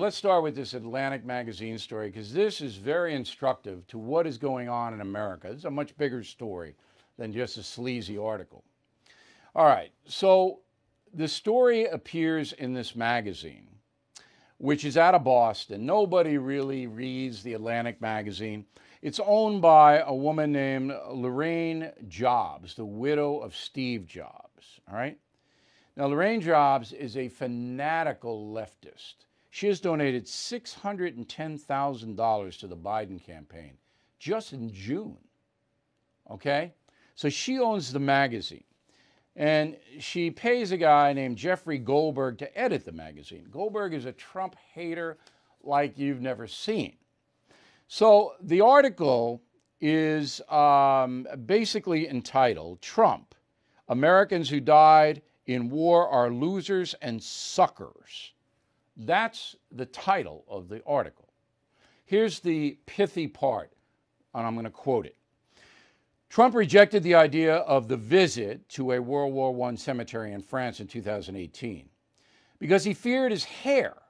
let's start with this Atlantic magazine story, because this is very instructive to what is going on in America. It's a much bigger story than just a sleazy article. All right, so the story appears in this magazine, which is out of Boston. Nobody really reads the Atlantic magazine. It's owned by a woman named Lorraine Jobs, the widow of Steve Jobs, all right? Now, Lorraine Jobs is a fanatical leftist. She has donated $610,000 to the Biden campaign just in June, okay? So she owns the magazine, and she pays a guy named Jeffrey Goldberg to edit the magazine. Goldberg is a Trump hater like you've never seen. So the article is basically entitled, "Trump, Americans Who Died in War Are Losers and Suckers." That's the title of the article. Here's the pithy part, and I'm going to quote it. Trump rejected the idea of the visit to a World War I cemetery in France in 2018 because he feared his hair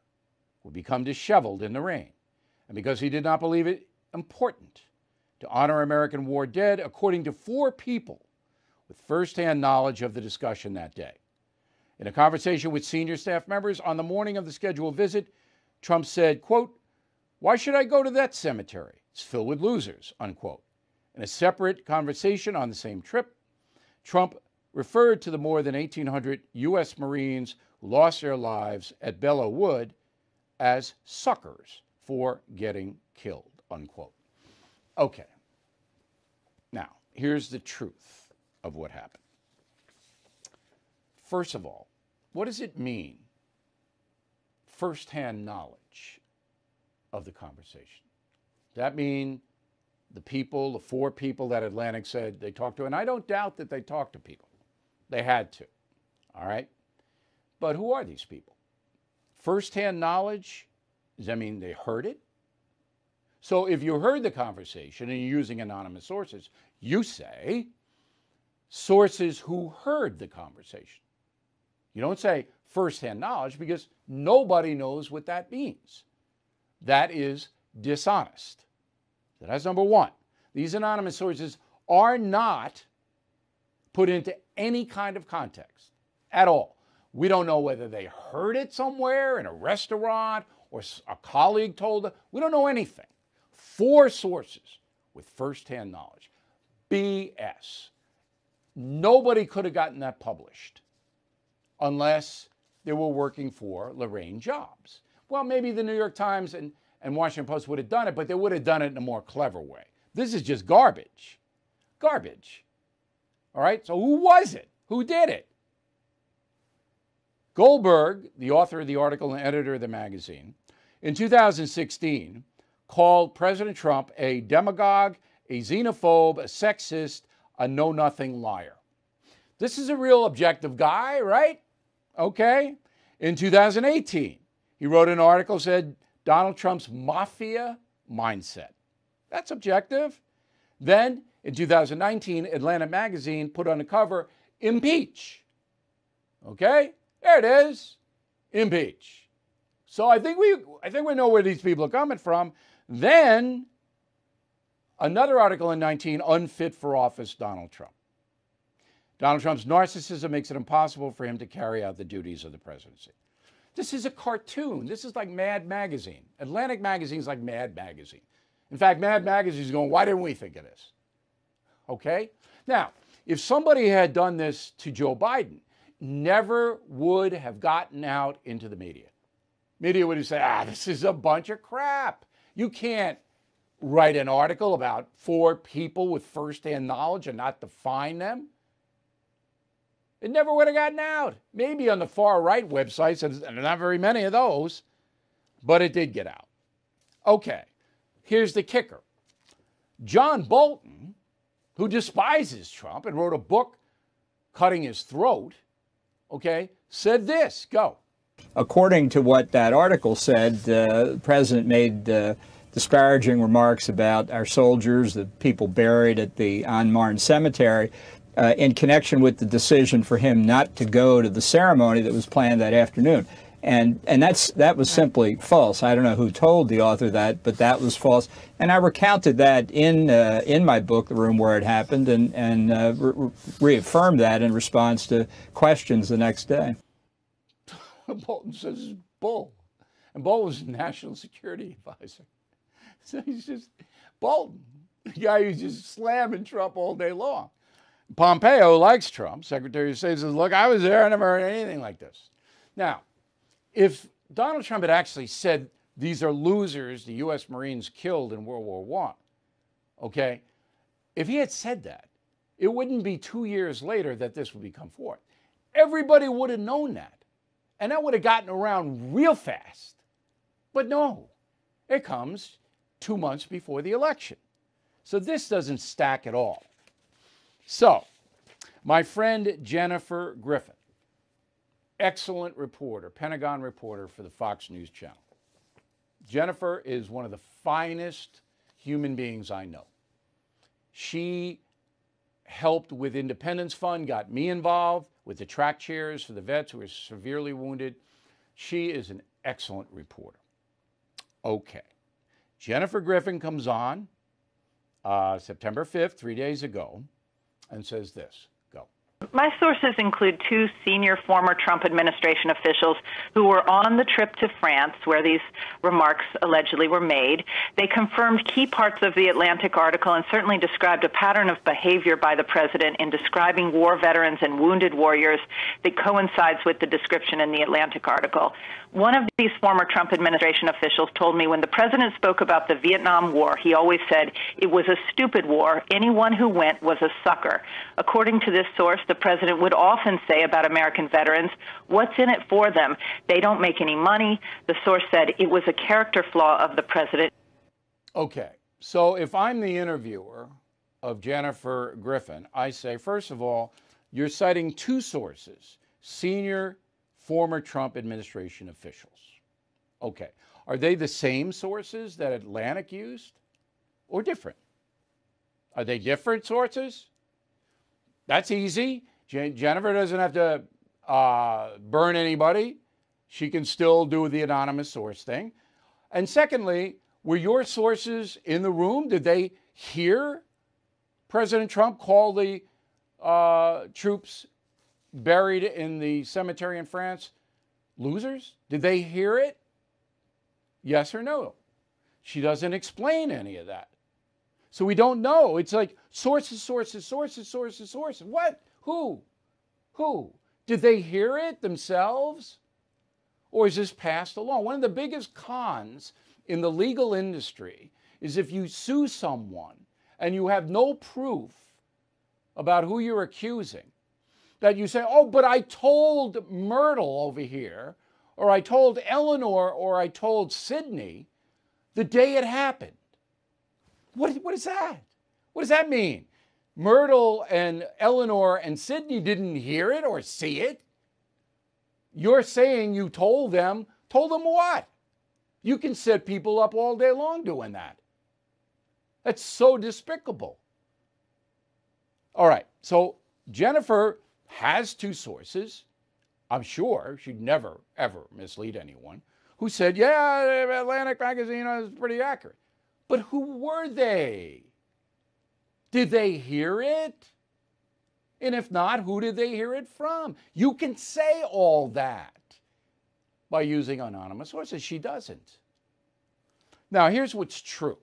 would become disheveled in the rain, and because he did not believe it important to honor American war dead, according to 4 people with firsthand knowledge of the discussion that day. In a conversation with senior staff members on the morning of the scheduled visit, Trump said, quote, "Why should I go to that cemetery? It's filled with losers," unquote. In a separate conversation on the same trip, Trump referred to the more than 1,800 U.S. Marines who lost their lives at Belleau Wood as suckers for getting killed, unquote. Okay. Now, here's the truth of what happened. First of all, what does it mean, firsthand knowledge of the conversation? Does that mean the people, the 4 people that Atlantic said they talked to, and I don't doubt that they talked to people. They had to, all right? But who are these people? Firsthand knowledge, does that mean they heard it? So if you heard the conversation and you're using anonymous sources, you say sources who heard the conversation. You don't say firsthand knowledge, because nobody knows what that means. That is dishonest. So that's number one. These anonymous sources are not put into any kind of context at all. We don't know whether they heard it somewhere in a restaurant or a colleague told them. We don't know anything. 4 sources with firsthand knowledge. BS. Nobody could have gotten that published unless they were working for Lorraine Jobs. Well, maybe the New York Times and Washington Post would have done it, but they would have done it in a more clever way. This is just garbage. Garbage. All right? So who was it? Who did it? Goldberg, the author of the article and editor of the magazine, in 2016 called President Trump a demagogue, a xenophobe, a sexist, a know-nothing liar. This is a real objective guy, right? Okay. In 2018, he wrote an article, said Donald Trump's mafia mindset. That's objective. Then, in 2019, Atlantic magazine put on the cover, impeach. Okay? There it is. Impeach. So I think we know where these people are coming from. Then, another article in 19, unfit for office, Donald Trump. Donald Trump's narcissism makes it impossible for him to carry out the duties of the presidency. This is a cartoon. This is like Mad Magazine. Atlantic Magazine is like Mad Magazine. In fact, Mad Magazine is going, why didn't we think of this? Okay? Now, if somebody had done this to Joe Biden, never would have gotten out into the media. Media would have said, this is a bunch of crap. You can't write an article about 4 people with firsthand knowledge and not define them. It never would have gotten out. Maybe on the far right websites, and there are not very many of those, but it did get out. Okay, here's the kicker. John Bolton, who despises Trump and wrote a book cutting his throat, okay, said this. Go. According to what that article said, the president made disparaging remarks about our soldiers, the people buried at the Marne Cemetery, in connection with the decision for him not to go to the ceremony that was planned that afternoon. And that was simply false. I don't know who told the author that, but that was false. And I recounted that in my book, The Room Where It Happened, and reaffirmed that in response to questions the next day. Bolton says it's bull. And Bolton was a national security advisor. So he's just, Bolton, the guy who's just slamming Trump all day long. Pompeo likes Trump. Secretary of State says, look, I was there. I never heard anything like this. Now, if Donald Trump had actually said, these are losers the U.S. Marines killed in World War I, okay, if he had said that, it wouldn't be 2 years later that this would become forth. Everybody would have known that. And that would have gotten around real fast. But no, it comes 2 months before the election. So this doesn't stack at all. So, my friend Jennifer Griffin, excellent reporter, Pentagon reporter for the Fox News Channel. Jennifer is one of the finest human beings I know. She helped with Independence Fund, got me involved with the track chairs for the vets who were severely wounded. She is an excellent reporter. Okay. Jennifer Griffin comes on September 5th, 3 days ago, and says this. Go. My sources include 2 senior former Trump administration officials who were on the trip to France where these remarks allegedly were made. They confirmed key parts of the Atlantic article and certainly described a pattern of behavior by the president in describing war veterans and wounded warriors that coincides with the description in the Atlantic article. One of these former Trump administration officials told me when the president spoke about the Vietnam War, he always said it was a stupid war. Anyone who went was a sucker. According to this source, the president would often say about American veterans, what's in it for them? They don't make any money. The source said it was a character flaw of the president. Okay, so if I'm the interviewer of Jennifer Griffin, I say, first of all, you're citing 2 sources, senior former Trump administration officials. Okay, are they the same sources that Atlantic used or different? Are they different sources? That's easy. Jennifer doesn't have to burn anybody. She can still do the anonymous source thing. And secondly, were your sources in the room? Did they hear President Trump call the troops buried in the cemetery in France losers? Did they hear it? Yes or no? She doesn't explain any of that. So we don't know. It's like sources, sources, sources, sources, sources. What? Who? Who? Did they hear it themselves? Or is this passed along? One of the biggest cons in the legal industry is if you sue someone and you have no proof about who you're accusing, that you say, oh, but I told Myrtle over here, or I told Eleanor, or I told Sydney the day it happened. What is that? What does that mean? Myrtle and Eleanor and Sydney didn't hear it or see it. You're saying you told them. Told them what? You can set people up all day long doing that. That's so despicable. All right, so Jennifer has 2 sources, I'm sure she'd never, ever mislead anyone, who said, yeah, Atlantic magazine is pretty accurate. But who were they? Did they hear it? And if not, who did they hear it from? You can say all that by using anonymous sources. She doesn't. Now, here's what's true.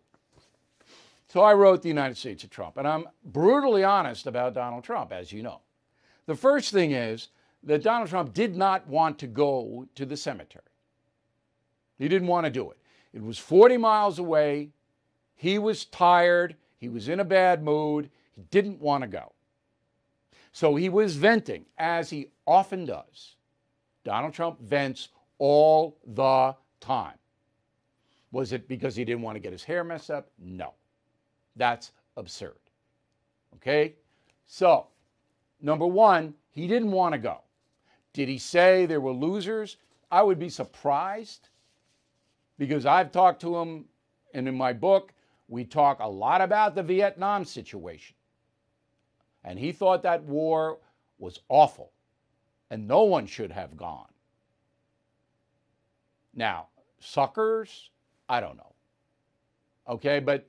So I wrote The United States of Trump, and I'm brutally honest about Donald Trump, as you know. The first thing is that Donald Trump did not want to go to the cemetery. He didn't want to do it. It was 40 miles away. He was tired. He was in a bad mood. He didn't want to go. So he was venting, as he often does. Donald Trump vents all the time. Was it because he didn't want to get his hair messed up? No. That's absurd. Okay? So, number one, he didn't want to go. Did he say there were losers? I would be surprised, because I've talked to him, and in my book, we talk a lot about the Vietnam situation. And he thought that war was awful, and no one should have gone. Now, suckers, I don't know. Okay, but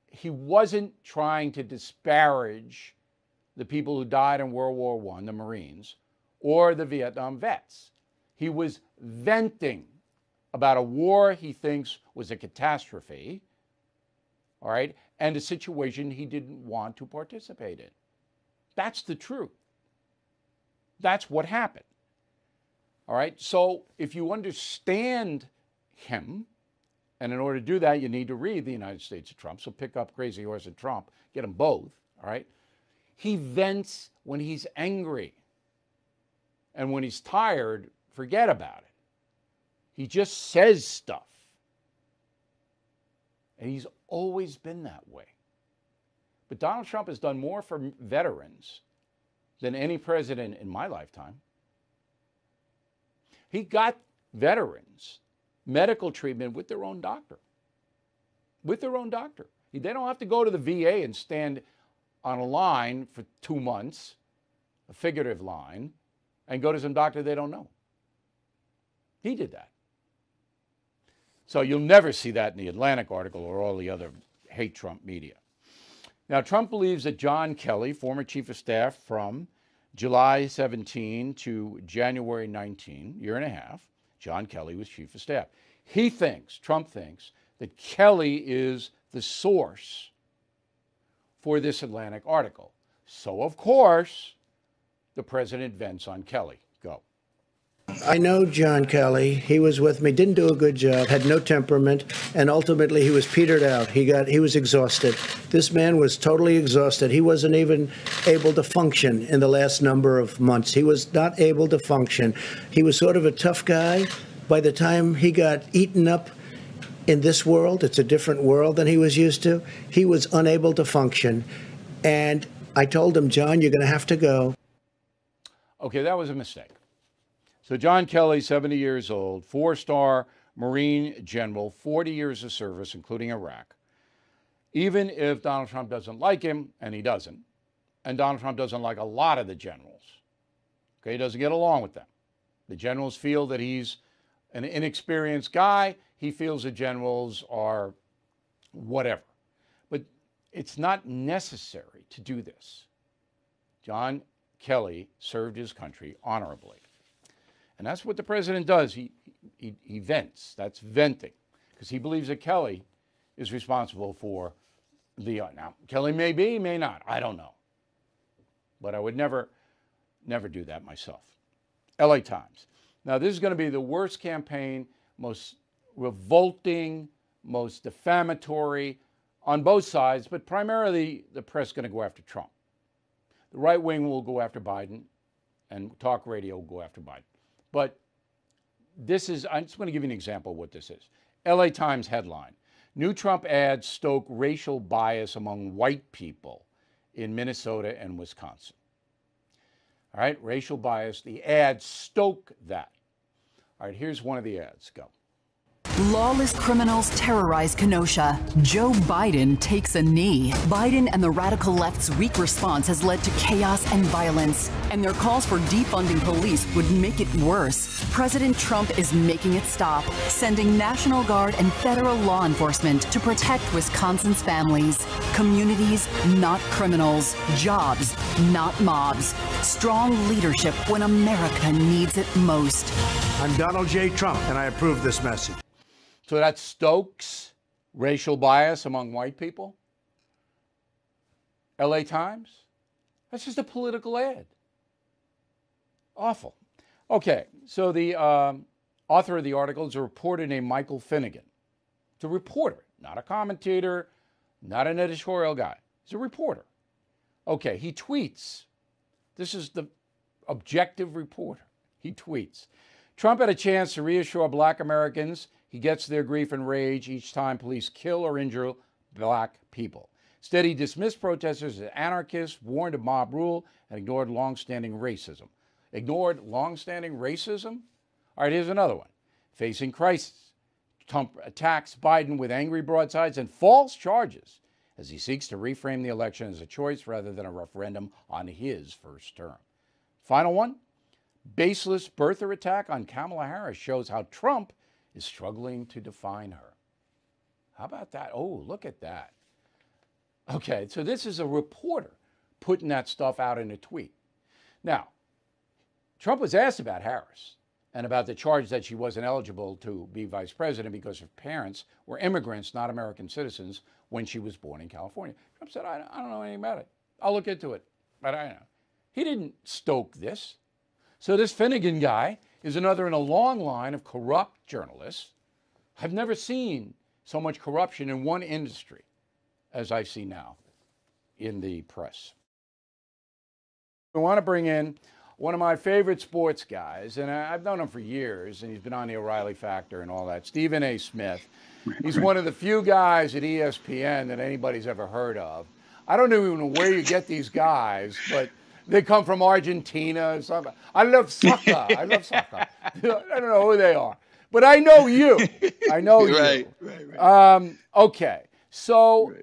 he wasn't trying to disparage the people who died in World War I, the Marines, or the Vietnam vets. He was venting about a war he thinks was a catastrophe, all right, and a situation he didn't want to participate in. That's the truth. That's what happened. All right, so if you understand him, and in order to do that, you need to read The United States of Trump. So pick up Crazy Horse and Trump, get them both, all right? He vents when he's angry. And when he's tired, forget about it. He just says stuff. And he's always been that way. But Donald Trump has done more for veterans than any president in my lifetime. He got veterans medical treatment with their own doctor. With their own doctor. They don't have to go to the VA and stand on a line for 2 months, a figurative line, and go to some doctor they don't know. He did that. So you'll never see that in the Atlantic article or all the other hate Trump media. Now, Trump believes that John Kelly, former chief of staff from July 17 to January 19, year and a half, John Kelly was chief of staff. Trump thinks, that Kelly is the source for this Atlantic article. So, of course, the president vents on Kelly. Go. I know John Kelly. He was with me, didn't do a good job, had no temperament, and ultimately he was petered out. He was exhausted. This man was totally exhausted. He wasn't even able to function in the last number of months. He was not able to function. He was sort of a tough guy. By the time he got eaten up in this world, it's a different world than he was used to, he was unable to function. And I told him, John, you're going to have to go. Okay, that was a mistake. So John Kelly, 70 years old, 4-star Marine general, 40 years of service, including Iraq. Even if Donald Trump doesn't like him, and he doesn't, and Donald Trump doesn't like a lot of the generals, okay, he doesn't get along with them. The generals feel that he's an inexperienced guy. He feels the generals are whatever. But it's not necessary to do this. John Kelly served his country honorably. And that's what the president does. He vents. That's venting. Because he believes that Kelly is responsible for the... Now, Kelly may be, may not. I don't know. But I would never do that myself. LA Times. Now, this is going to be the worst campaign, most revolting, most defamatory on both sides, but primarily the press is going to go after Trump. The right wing will go after Biden, and talk radio will go after Biden. But this is, I'm just going to give you an example of what this is. LA Times headline, new Trump ads stoke racial bias among white people in Minnesota and Wisconsin. All right, racial bias, the ads stoke that. All right, here's one of the ads. Go. Lawless criminals terrorize Kenosha. Joe Biden takes a knee. Biden and the radical left's weak response has led to chaos and violence, and their calls for defunding police would make it worse. President Trump is making it stop, sending National Guard and federal law enforcement to protect Wisconsin's families. Communities, not criminals. Jobs, not mobs. Strong leadership when America needs it most. I'm Donald J. Trump, and I approve this message. So that stokes racial bias among white people? LA Times? That's just a political ad. Awful. Okay, so the author of the article is a reporter named Michael Finnegan. It's a reporter, not a commentator, not an editorial guy. He's a reporter. Okay, he tweets. This is the objective reporter. He tweets. Trump had a chance to reassure black Americans he gets their grief and rage each time police kill or injure black people. Instead, he dismissed protesters as anarchists, warned of mob rule, and ignored longstanding racism. Ignored longstanding racism? All right, here's another one. Facing crisis, Trump attacks Biden with angry broadsides and false charges as he seeks to reframe the election as a choice rather than a referendum on his first term. Final one. Baseless birther attack on Kamala Harris shows how Trump is struggling to define her. How about that? Oh, look at that. Okay, so this is a reporter putting that stuff out in a tweet. Now, Trump was asked about Harris and about the charge that she wasn't eligible to be vice president because her parents were immigrants, not American citizens, when she was born in California. Trump said, I don't know anything about it. I'll look into it. But I know. He didn't stoke this. So this Finnegan guy is another in a long line of corrupt journalists. I've never seen so much corruption in one industry as I see now in the press. I want to bring in one of my favorite sports guys, and I've known him for years, and he's been on the O'Reilly Factor and all that, Stephen A. Smith. He's one of the few guys at ESPN that anybody's ever heard of. I don't even know where you get these guys, but they come from Argentina. I love soccer. I love soccer. I don't know who they are, but I know you. I know you. Right. Okay, so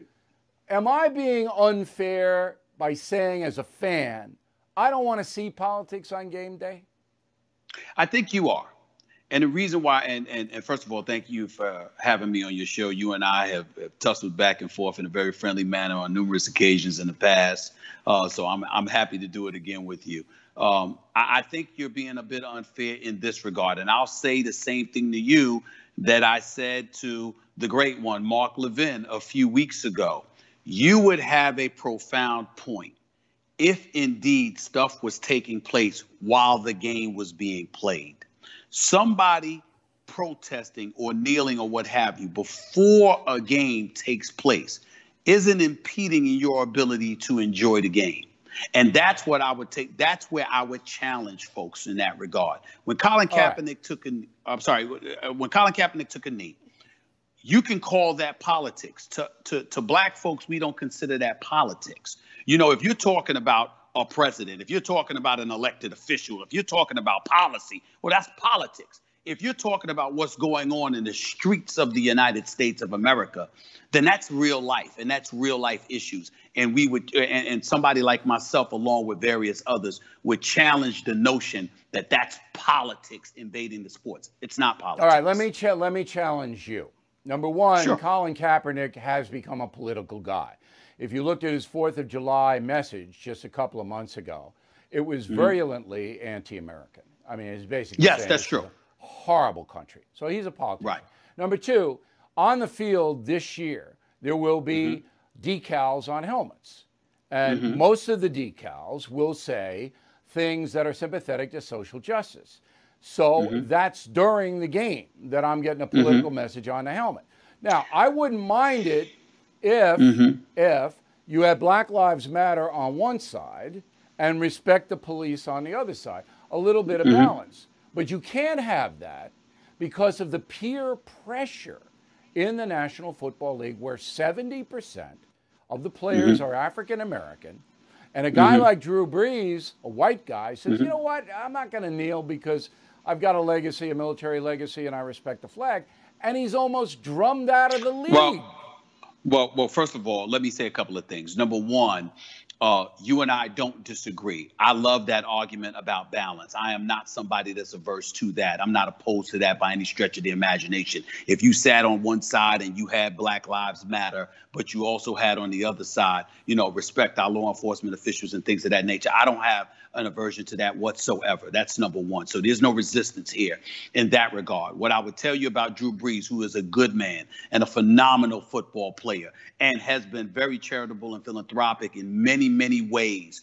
am I being unfair by saying as a fan, I don't want to see politics on game day? I think you are. And the reason why, and first of all, thank you for having me on your show. You and I have tussled back and forth in a very friendly manner on numerous occasions in the past. So I'm happy to do it again with you. I think you're being a bit unfair in this regard. And I'll say the same thing to you that I said to the great one, Mark Levin, a few weeks ago. You would have a profound point if indeed stuff was taking place while the game was being played. Somebody protesting or kneeling or what have you before a game takes place isn't impeding your ability to enjoy the game. And that's what I would take. That's where I would challenge folks in that regard. When Colin Kaepernick when Colin Kaepernick took a knee, you can call that politics. To black folks, we don't consider that politics. You know, if you're talking about a president, if you're talking about an elected official, if you're talking about policy, well, that's politics. If you're talking about what's going on in the streets of the United States of America, then that's real life, and that's real life issues. And we would, and somebody like myself, along with various others, would challenge the notion that that's politics invading the sports. It's not politics. All right, let me challenge you. Number one, Sure. Colin Kaepernick has become a political guy. If you looked at his 4th of July message just a couple of months ago, it was virulently anti-American. I mean, it's basically Yes, saying that's it's true. a horrible country. So he's a politician. Right. Number two, on the field this year, there will be decals on helmets. And most of the decals will say things that are sympathetic to social justice. So that's during the game that I'm getting a political message on the helmet. Now, I wouldn't mind it if you had Black Lives Matter on one side and respect the police on the other side. A little bit of balance. But you can't have that because of the peer pressure in the National Football League, where 70% of the players are African American. And a guy like Drew Brees, a white guy, says, you know what, I'm not going to kneel because I've got a legacy, a military legacy, and I respect the flag. And he's almost drummed out of the league. Well, first of all, let me say a couple of things. Number one, you and I don't disagree. I love that argument about balance. I am not somebody that's averse to that. I'm not opposed to that by any stretch of the imagination. If you sat on one side and you had Black Lives Matter, but you also had on the other side, respect our law enforcement officials and things of that nature, I don't have an aversion to that whatsoever. That's number one. So there's no resistance here in that regard. What I would tell you about Drew Brees, who is a good man and a phenomenal football player and has been very charitable and philanthropic in many, many ways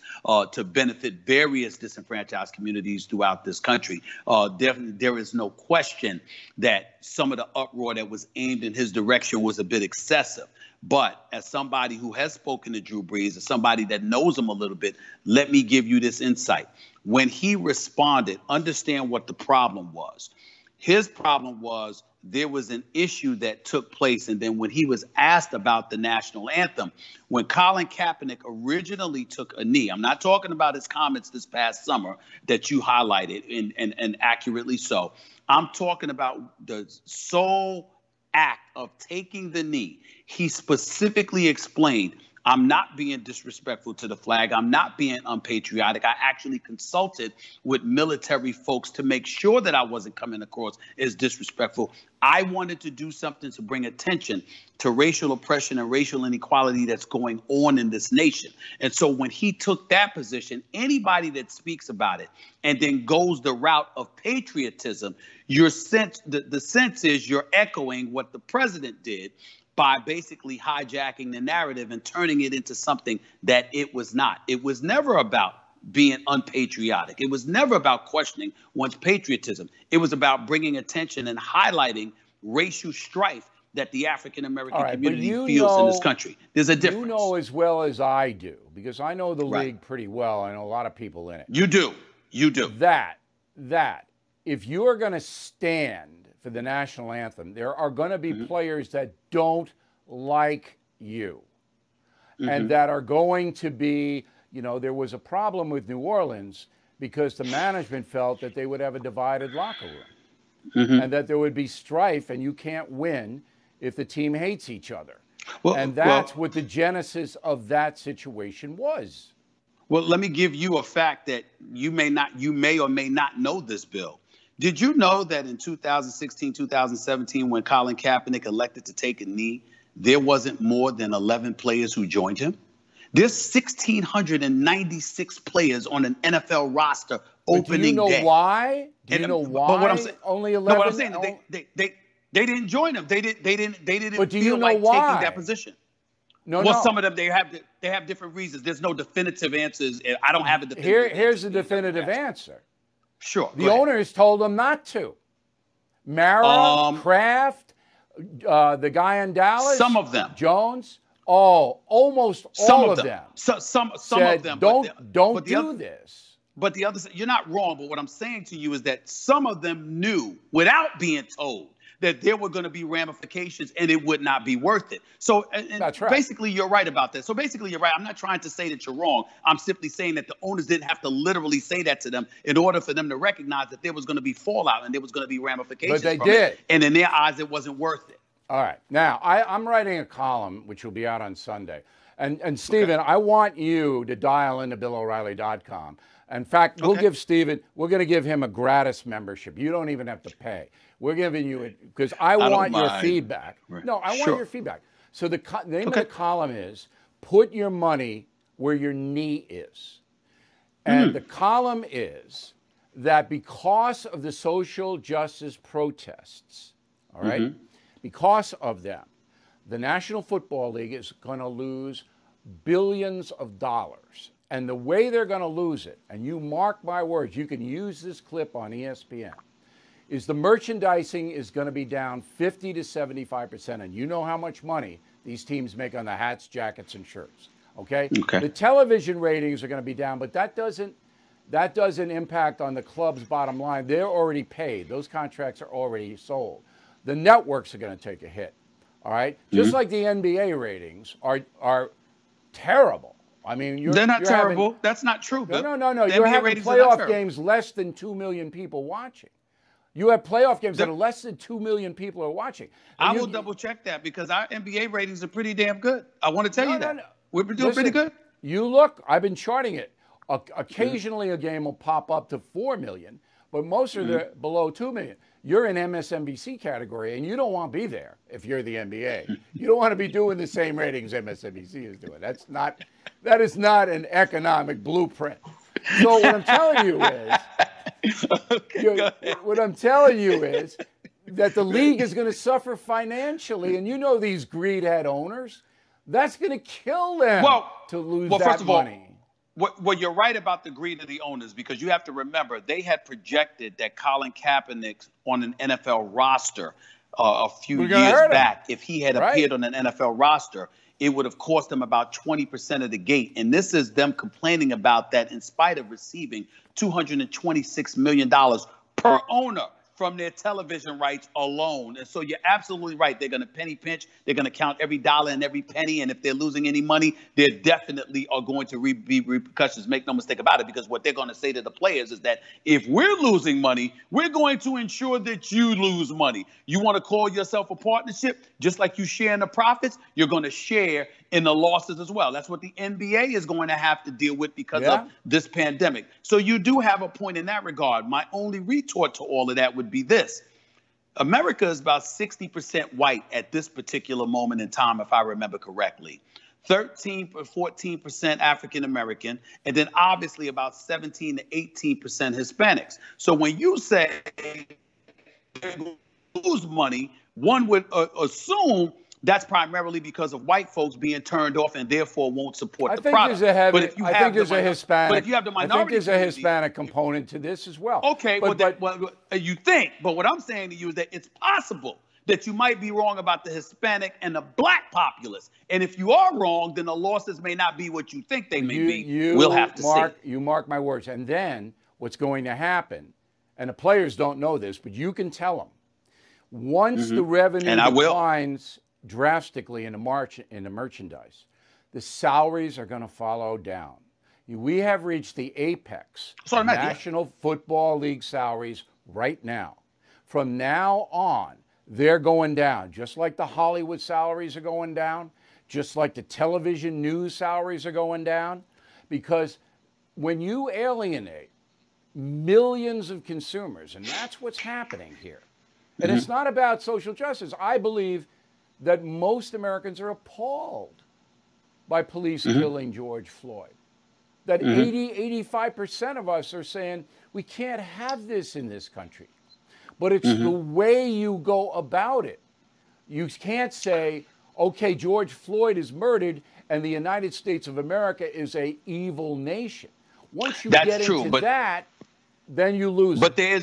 to benefit various disenfranchised communities throughout this country. Definitely, there is no question that some of the uproar that was aimed in his direction was a bit excessive. But as somebody who has spoken to Drew Brees, as somebody that knows him a little bit, let me give you this insight. When he responded, understand what the problem was. His problem was there was an issue that took place. And then when he was asked about the national anthem, when Colin Kaepernick originally took a knee, I'm not talking about his comments this past summer that you highlighted and accurately so. I'm talking about the sole act of taking the knee. He specifically explained, I'm not being disrespectful to the flag. I'm not being unpatriotic. I actually consulted with military folks to make sure that I wasn't coming across as disrespectful. I wanted to do something to bring attention to racial oppression and racial inequality that's going on in this nation. And so when he took that position, anybody that speaks about it and then goes the route of patriotism, the sense is you're echoing what the president did by basically hijacking the narrative and turning it into something that it was not. It was never about being unpatriotic. It was never about questioning one's patriotism. It was about bringing attention and highlighting racial strife that the African-American community feels in this country. There's a difference. You know as well as I do, because I know the league pretty well. I know a lot of people in it. You do. You do. That if you are going to stand for the national anthem, there are going to be players that don't like you and that are going to be, there was a problem with New Orleans because the management felt that they would have a divided locker room and that there would be strife and you can't win if the team hates each other. And that's what the genesis of that situation was. Well, let me give you a fact that you may or may not know this, Bill. Did you know that in 2016, 2017, when Colin Kaepernick elected to take a knee, there wasn't more than 11 players who joined him? There's 1,696 players on an NFL roster opening day. Do you know why? Do you know why? But what I'm saying, only 11. No, what I'm saying, they didn't join him. They didn't but do feel like why? taking that position. No. Some of them they have different reasons. There's no definitive answers. I don't have a definitive. Here's the definitive answer. Sure. The owners told them not to. Mara, Kraft, the guy in Dallas. Some of them. Jones. Almost all of them. Some said, of them. Don't do this. But the other, you're not wrong. But what I'm saying to you is that some of them knew without being told that there were going to be ramifications and it would not be worth it. So that's right. Basically, you're right about that. So basically, you're right. I'm not trying to say that you're wrong. I'm simply saying that the owners didn't have to literally say that to them in order for them to recognize that there was going to be fallout and there was going to be ramifications. But they did. And in their eyes, it wasn't worth it. All right. Now, I'm writing a column, which will be out on Sunday. And Stephen, I want you to dial into BillO'Reilly.com. In fact, we'll give Stephen, we're going to give him a gratis membership. You don't even have to pay. We're giving you it because I want your feedback. Right. No, I want your feedback. So the name of the column is Put Your Money Where Your Knee Is. And the column is that because of the social justice protests, all right, because of them, the National Football League is going to lose billions of dollars. And the way they're going to lose it, and you mark my words, you can use this clip on ESPN, is the merchandising is going to be down 50 to 75%. And you know how much money these teams make on the hats, jackets, and shirts. Okay? The television ratings are going to be down, but that doesn't impact on the club's bottom line. They're already paid. Those contracts are already sold. The networks are going to take a hit. All right? Just like the NBA ratings are terrible. I mean, they're not terrible. That's not true. No. You're having playoff games less than 2 million people watching. You have playoff games that are less than 2 million people are watching. And I will double check that because our NBA ratings are pretty damn good. I want to tell you that. We're doing pretty good. You look, I've been charting it. Occasionally a game will pop up to 4 million, but most are below 2 million. You're in MSNBC category, and you don't want to be there if you're the NBA. You don't want to be doing the same ratings MSNBC is doing. That is not an economic blueprint. So what I'm telling you is, that the league is going to suffer financially, and you know these greedhead owners, that's going to kill them to lose that money. Well, you're right about the greed of the owners because you have to remember they had projected that Colin Kaepernick on an NFL roster a few years back, if he had appeared on an NFL roster, it would have cost them about 20% of the gate. And this is them complaining about that in spite of receiving $226 million per owner from their television rights alone. And so you're absolutely right. They're going to penny pinch. They're going to count every dollar and every penny. And if they're losing any money, there definitely are going to be repercussions. Make no mistake about it, because what they're going to say to the players is that if we're losing money, we're going to ensure that you lose money. You want to call yourself a partnership, just like you share in the profits, you're going to share in the losses as well. That's what the NBA is going to have to deal with because of this pandemic. So you do have a point in that regard. My only retort to all of that would be this. America is about 60% white at this particular moment in time, if I remember correctly. 14% African American, and then obviously about 17 to 18% Hispanics. So when you say lose money, one would assume that's primarily because of white folks being turned off and therefore won't support the product. I think there's a Hispanic. But if you have the minority, I think there's a Hispanic component to this as well. Okay, but you think. But what I'm saying to you is that it's possible that you might be wrong about the Hispanic and the black populace. And if you are wrong, then the losses may not be what you think they may be. We'll have to see. You mark my words. And then what's going to happen, and the players don't know this, but you can tell them, once the revenue declines drastically in the merchandise, the salaries are going to follow down. We have reached the apex of National Football League salaries right now. From now on, they're going down, just like the Hollywood salaries are going down, just like the television news salaries are going down, because when you alienate millions of consumers, and that's what's happening here, and it's not about social justice. I believe that most Americans are appalled by police killing George Floyd. That 85% of us are saying we can't have this in this country. But it's the way you go about it. You can't say, okay, George Floyd is murdered and the United States of America is an evil nation. Once you get into that, then you lose. But there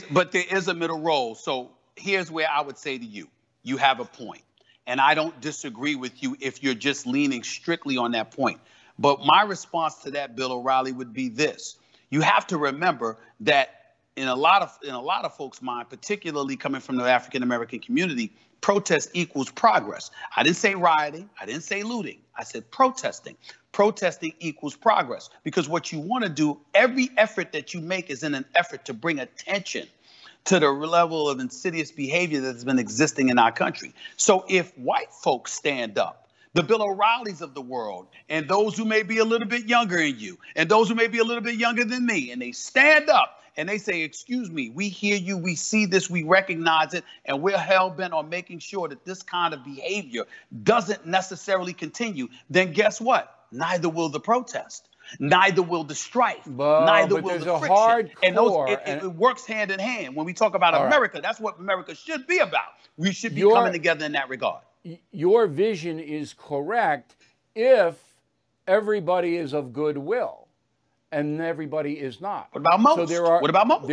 is a middle road. So here's where I would say to you, you have a point. And I don't disagree with you if you're just leaning strictly on that point. But my response to that, Bill O'Reilly, would be this. You have to remember that in a lot of folks' mind, particularly coming from the African American community, protest equals progress. I didn't say rioting. I didn't say looting. I said protesting. Protesting equals progress, because what you want to do, every effort that you make is in an effort to bring attention to the level of insidious behavior that's been existing in our country. So if white folks stand up, the Bill O'Reillys of the world, and those who may be a little bit younger than you, and those who may be a little bit younger than me, and they stand up and they say, excuse me, we hear you, we see this, we recognize it, and we're hell-bent on making sure that this kind of behavior doesn't necessarily continue, then guess what? Neither will the protest. Neither will the strife. Neither will the friction. And it works hand in hand. When we talk about America, that's what America should be about. We should be coming together in that regard. Your vision is correct if everybody is of goodwill. And everybody is not. What about most? So what about most?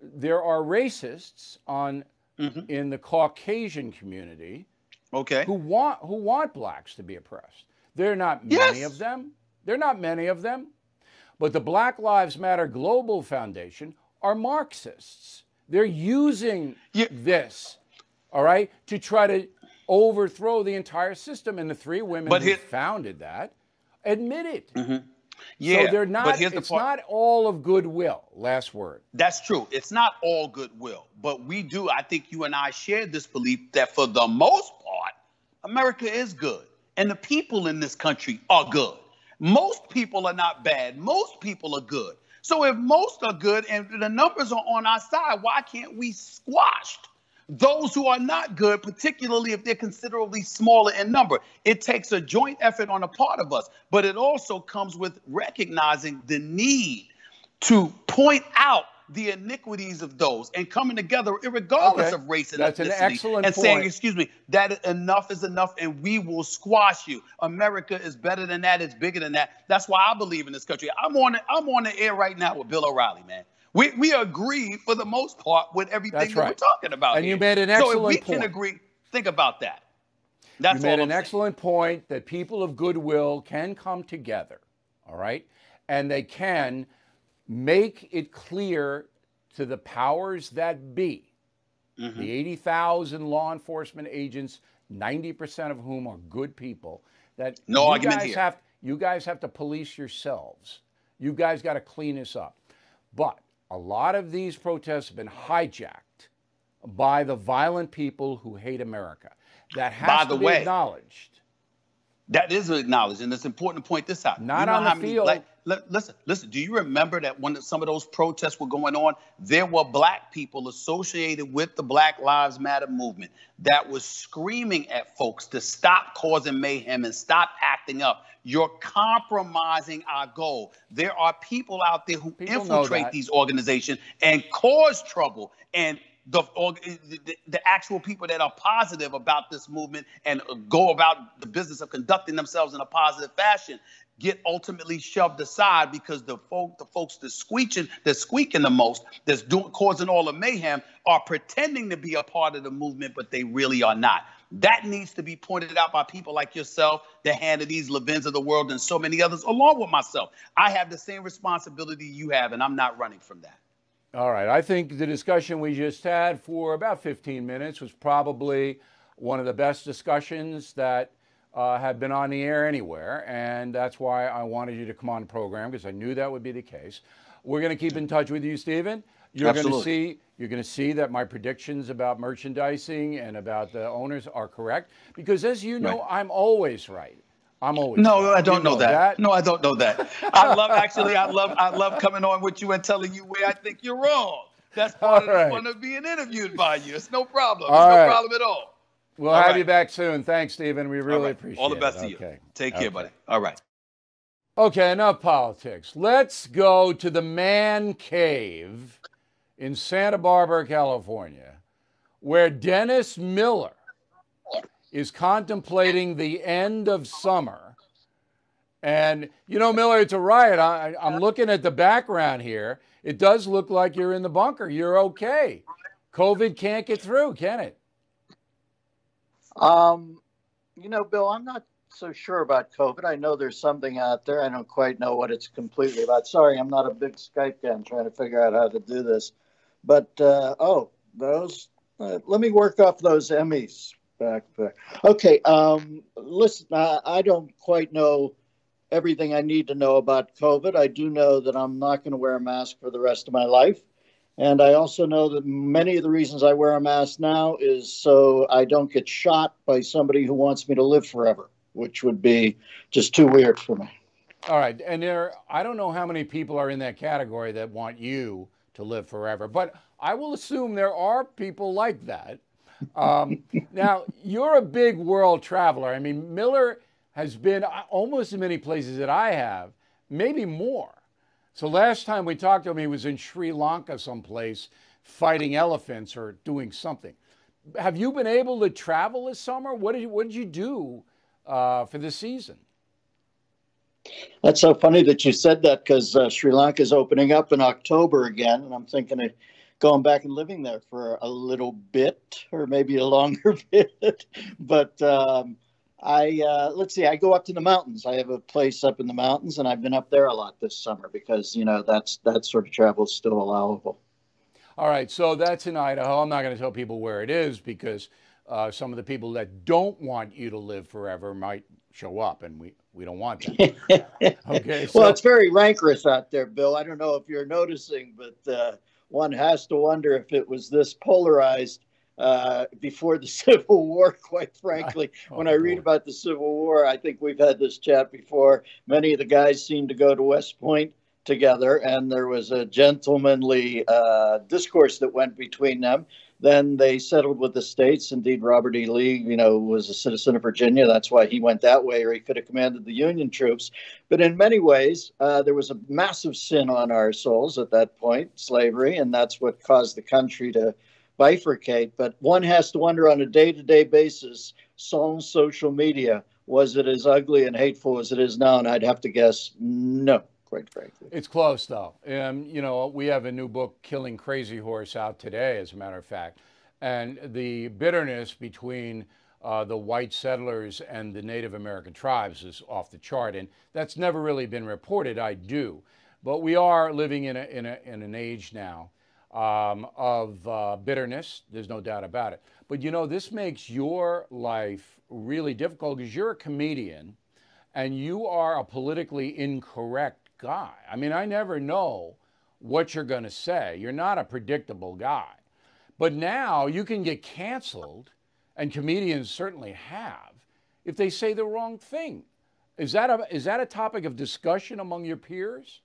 There are racists in the Caucasian community, who want blacks to be oppressed. There are not many of them. There are not many of them. But the Black Lives Matter Global Foundation are Marxists. They're using this, all right, to try to overthrow the entire system. And the three women who founded that admit it. Yeah, so they're not, but here's the it's not all of goodwill. Last word. That's true. It's not all goodwill. But we do, I think you and I share this belief that for the most part, America is good. And the people in this country are good. Most people are not bad. Most people are good. So if most are good and the numbers are on our side, why can't we squash those who are not good, particularly if they're considerably smaller in number? It takes a joint effort on the part of us, but it also comes with recognizing the need to point out the iniquities of those and coming together regardless of race and ethnicity. An excellent and point. Saying, excuse me, that enough is enough and we will squash you. America is better than that. It's bigger than that. That's why I believe in this country. I'm on the air right now with Bill O'Reilly, man. We agree for the most part with everything that we're talking about. And you made an excellent point. So if we can agree, think about that. That's you made an excellent point that people of goodwill can come together, all right? And they can make it clear to the powers that be, the 80,000 law enforcement agents, 90% of whom are good people, that you guys have to police yourselves. You guys got to clean this up. But a lot of these protests have been hijacked by the violent people who hate America. That has to be acknowledged. That is acknowledged, and it's important to point this out. Not you know on the how many field. listen. Do you remember that when some of those protests were going on, there were black people associated with the Black Lives Matter movement that was screaming at folks to stop causing mayhem and stop acting up. You're compromising our goal. There are people out there who infiltrate these organizations and cause trouble, and the actual people that are positive about this movement and go about the business of conducting themselves in a positive fashion get ultimately shoved aside because the folks that's squeaking the most, that's causing all the mayhem, are pretending to be a part of the movement, but they really are not. That needs to be pointed out by people like yourself, the Hannah Levins of the world, and so many others, along with myself. I have the same responsibility you have, and I'm not running from that. All right. I think the discussion we just had for about 15 minutes was probably one of the best discussions that have been on the air anywhere. And that's why I wanted you to come on the program, because I knew that would be the case. We're going to keep in touch with you, Stephen. You're going to see that my predictions about merchandising and about the owners are correct, because as you know, I'm always right. I'm always right. I don't know that. No, I don't know that. I love coming on with you and telling you where I think you're wrong. That's part of the fun of being interviewed by you. It's no problem. It's no problem at all. We'll have you back soon. Thanks, Stephen. We really appreciate it. All the best to you. Take care, buddy. All right. Okay, enough politics. Let's go to the man cave in Santa Barbara, California, where Dennis Miller is contemplating the end of summer. And, you know, Miller, it's a riot. I'm looking at the background here. It does look like you're in the bunker. You're okay. COVID can't get through, can it? You know, Bill, I'm not so sure about COVID. I know there's something out there. I don't quite know what it's completely about. Sorry, I'm not a big Skype guy. I'm trying to figure out how to do this. But, let me work off those Emmys. Back. Okay. Listen, I don't quite know everything I need to know about COVID. I do know that I'm not going to wear a mask for the rest of my life. And I also know that many of the reasons I wear a mask now is so I don't get shot by somebody who wants me to live forever, which would be just too weird for me. All right. And I don't know how many people are in that category that want you to live forever, but I will assume there are people like that. Now, you're a big world traveler. I mean, Miller has been almost as many places that I have, maybe more. So last time we talked to him, he was in Sri Lanka someplace fighting elephants or doing something. Have you been able to travel this summer? What did you do for this season? That's so funny that you said that, because Sri Lanka is opening up in October again, and I'm thinking of going back and living there for a little bit, or maybe a longer bit. But let's see, I go up to the mountains. I have a place up in the mountains, and I've been up there a lot this summer because, you know, that sort of travel is still allowable. All right, so that's in Idaho. I'm not going to tell people where it is because some of the people that don't want you to live forever might show up, and we don't want that. Okay. Well, it's very rancorous out there, Bill. I don't know if you're noticing, but one has to wonder if it was this polarized before the Civil War, quite frankly. When I read about the Civil War, I think we've had this chat before. Many of the guys seemed to go to West Point together, and there was a gentlemanly discourse that went between them. Then they settled with the states. Indeed, Robert E. Lee, you know, was a citizen of Virginia. That's why he went that way, or he could have commanded the Union troops. But in many ways, there was a massive sin on our souls at that point, slavery, and that's what caused the country to bifurcate. But one has to wonder on a day-to-day basis, sans social media, was it as ugly and hateful as it is now? And I'd have to guess no, quite frankly. It's close, though. You know, we have a new book, Killing Crazy Horse, out today, as a matter of fact. And the bitterness between the white settlers and the Native American tribes is off the chart. And that's never really been reported, I do. But we are living in an age now of bitterness. There's no doubt about it. But, you know, this makes your life really difficult because you're a comedian and you are a politically incorrect guy. I mean, I never know what you're going to say. You're not a predictable guy. But now you can get canceled, and comedians certainly have, if they say the wrong thing. Is that a topic of discussion among your peers?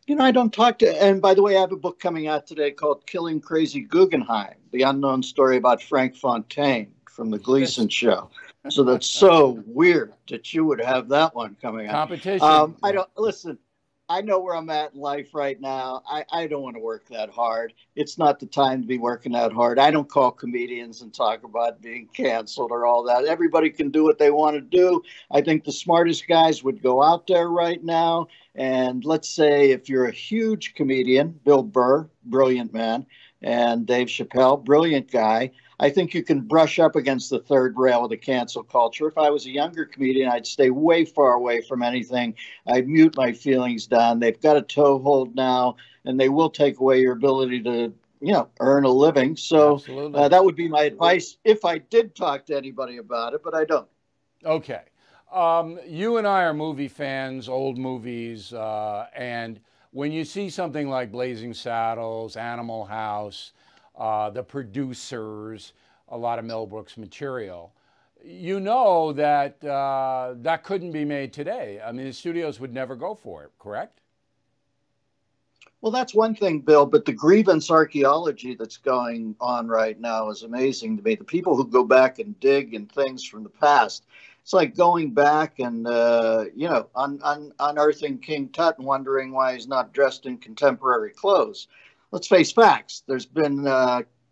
You know, I don't talk to, and by the way, I have a book coming out today called Killing Crazy Guggenheim, the unknown story about Frank Fontaine from the Gleason show. So that's so weird that you would have that one coming out. Competition. I don't, listen, I know where I'm at in life right now. I don't want to work that hard. It's not the time to be working that hard. I don't call comedians and talk about being canceled or all that. Everybody can do what they want to do. I think the smartest guys would go out there right now. And let's say if you're a huge comedian, Bill Burr, brilliant man, and Dave Chappelle, brilliant guy, I think you can brush up against the third rail of the cancel culture. If I was a younger comedian, I'd stay way far away from anything. I'd mute my feelings down. They've got a toehold now, and they will take away your ability to, you know, earn a living. So that would be my advice if I did talk to anybody about it, but I don't. Okay. You and I are movie fans, old movies, and when you see something like Blazing Saddles, Animal House, The Producers, a lot of Mel Brooks material, you know that that couldn't be made today. I mean, the studios would never go for it, correct? Well, that's one thing, Bill, but the grievance archaeology that's going on right now is amazing to me. The people who go back and dig in things from the past, it's like going back and, you know, unearthing King Tut and wondering why he's not dressed in contemporary clothes. Let's face facts. There's been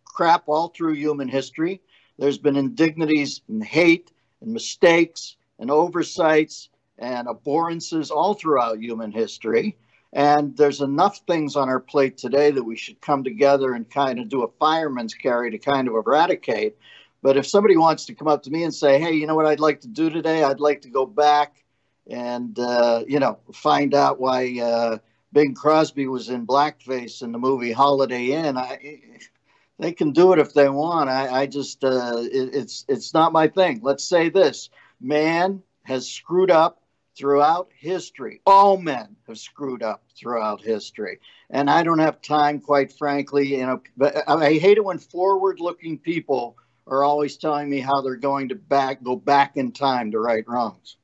crap all through human history. There's been indignities and hate and mistakes and oversights and abhorrences all throughout human history. And there's enough things on our plate today that we should come together and kind of do a fireman's carry to kind of eradicate. But if somebody wants to come up to me and say, hey, you know what I'd like to do today? I'd like to go back and, you know, find out why Bing Crosby was in blackface in the movie Holiday Inn. They can do it if they want. I just, it's not my thing. Let's say this: man has screwed up throughout history. All men have screwed up throughout history. And I don't have time, quite frankly, you know, but I hate it when forward-looking people are always telling me how they're going to go back in time to right wrongs.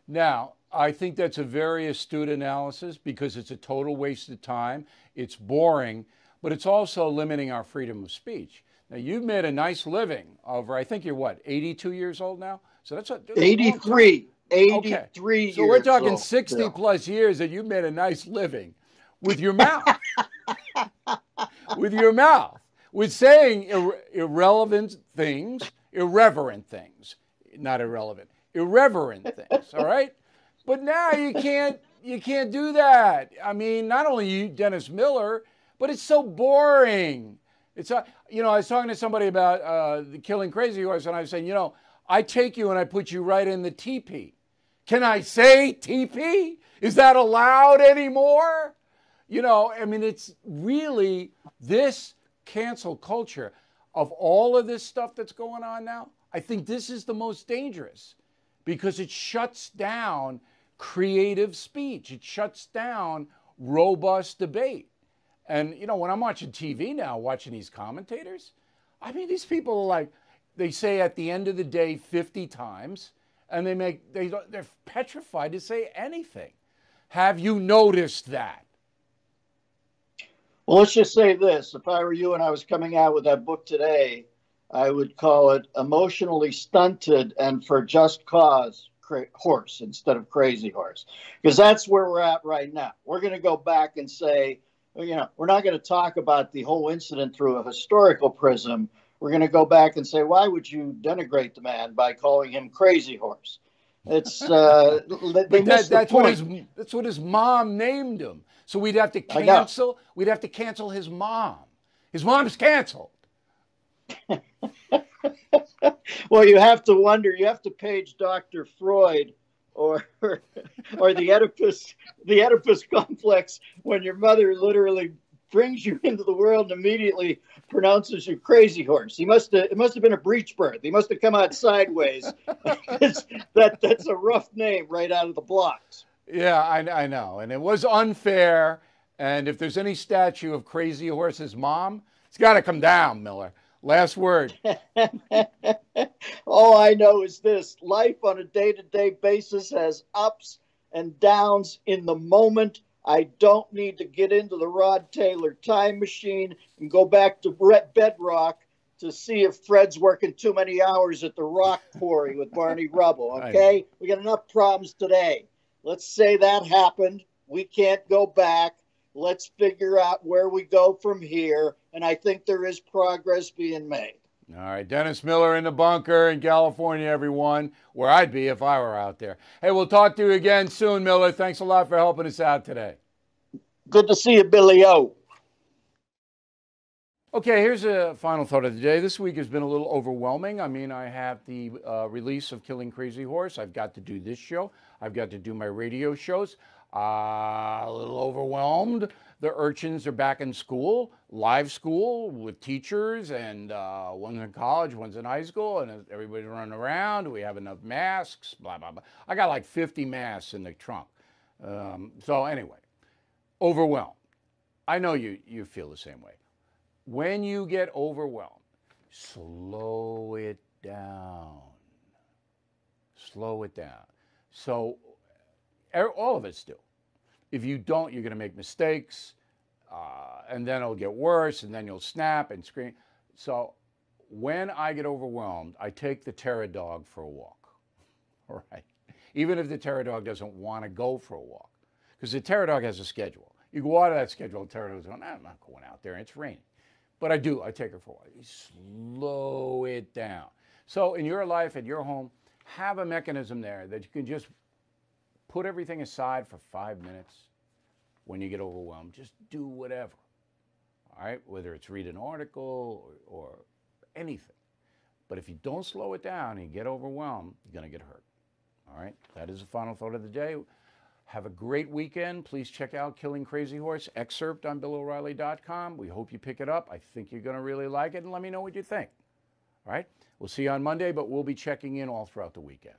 Now, I think that's a very astute analysis because it's a total waste of time. It's boring, but it's also limiting our freedom of speech. Now, you've made a nice living over, I think you're what, 82 years old now? So that's 83. 83 okay. years So we're talking old, 60 Bill. plus years that you've made a nice living with your mouth. With your mouth. With saying irrelevant things, irreverent things, not irrelevant, irreverent things, all right? But now you can't do that. I mean, not only you, Dennis Miller, but it's so boring. It's, you know, I was talking to somebody about the Killing Crazy Horse, and I was saying, you know, I take you and I put you right in the teepee. Can I say teepee? Is that allowed anymore? You know, I mean, it's really this cancel culture of all of this stuff that's going on now. I think this is the most dangerous because it shuts down creative speech. It shuts down robust debate. And, you know, when I'm watching TV now, watching these commentators, I mean, these people are like, they say at the end of the day 50 times, and they're petrified to say anything. Have you noticed that? Well, let's just say this. If I were you and I was coming out with that book today, I would call it Emotionally Stunted and for Just Cause Horse instead of Crazy Horse. Because that's where we're at right now. We're going to go back and say, you know, we're not going to talk about the whole incident through a historical prism. We're going to go back and say, why would you denigrate the man by calling him Crazy Horse? It's that's what his mom named him. So we'd have to cancel. We'd have to cancel his mom. His mom's canceled. Well, you have to wonder. You have to page Dr. Freud or the Oedipus complex when your mother literally brings you into the world and immediately pronounces you Crazy Horse. It must have been a breech birth. He must have come out sideways. That's a rough name right out of the blocks. Yeah, I know. And it was unfair. And if there's any statue of Crazy Horse's mom, it's got to come down, Miller. Last word. All I know is this: life on a day-to-day basis has ups and downs in the moment. I don't need to get into the Rod Taylor time machine and go back to bedrock to see if Fred's working too many hours at the rock quarry with Barney Rubble, okay? We got enough problems today. Let's say that happened. We can't go back. Let's figure out where we go from here, and I think there is progress being made. All right, Dennis Miller in the bunker in California, everyone, where I'd be if I were out there. Hey, we'll talk to you again soon, Miller. Thanks a lot for helping us out today. Good to see you, Billy O. Okay, here's a final thought of the day. This week has been a little overwhelming. I mean, I have the release of Killing Crazy Horse. I've got to do this show. I've got to do my radio shows. A little overwhelmed. The urchins are back in school, live school with teachers, and one's in college, one's in high school, and everybody's running around. Do we have enough masks? Blah, blah, blah. I got like 50 masks in the trunk. So anyway, overwhelmed. I know you feel the same way. When you get overwhelmed, slow it down. Slow it down. So all of us do. If you don't, you're going to make mistakes, and then it'll get worse, and then you'll snap and scream. So when I get overwhelmed, I take the terror dog for a walk. All right? Even if the terror dog doesn't want to go for a walk. Because the terror dog has a schedule. You go out of that schedule, the terror dog's going, I'm not going out there, it's raining. But I do. I take her for a while. You slow it down. So in your life, at your home, have a mechanism there that you can just put everything aside for 5 minutes when you get overwhelmed. Just do whatever. All right? Whether it's read an article or anything. But if you don't slow it down and you get overwhelmed, you're going to get hurt. All right? That is the final thought of the day. Have a great weekend. Please check out Killing Crazy Horse, excerpt on BillO'Reilly.com. We hope you pick it up. I think you're going to really like it, and let me know what you think. All right? We'll see you on Monday, but we'll be checking in all throughout the weekend.